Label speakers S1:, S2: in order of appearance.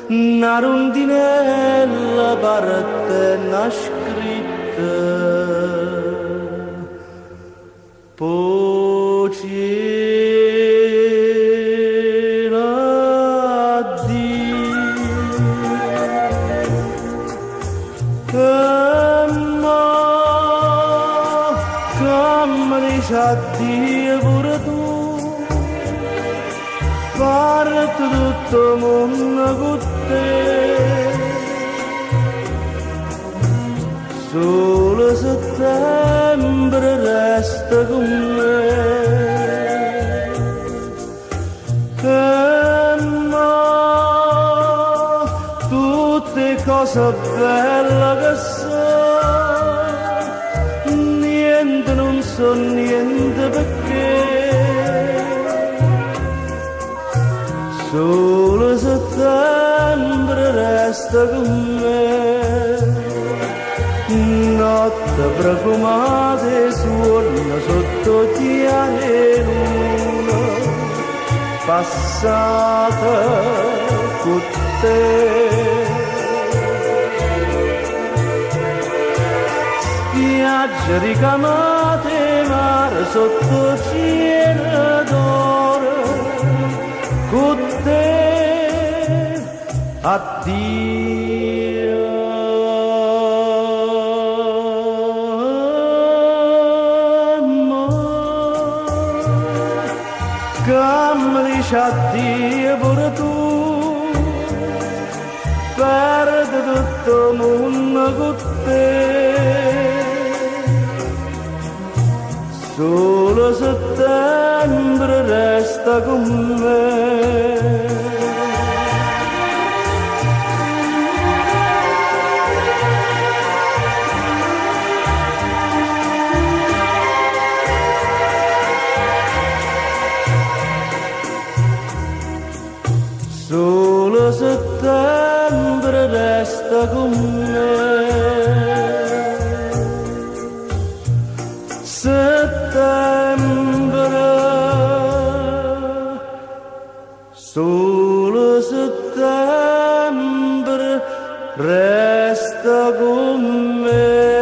S1: una rondinella parte nascritta, poi c'era Dio pure tu, parte tutto il mondo con te, solo settembre resta con me, e no, tutte cose belle che sono, niente non so niente perché, solo settembre resta con me, notte profumate suona sotto chiare luna, passata con te. Spiagge ricamate, mare sotto cielo d'oro, con te, addio. Che mi dici addio pure tu, perde tutto il mondo con te, solo settembre resta con me. Solo settembre resta con me, settembre, solo settembre resta con me.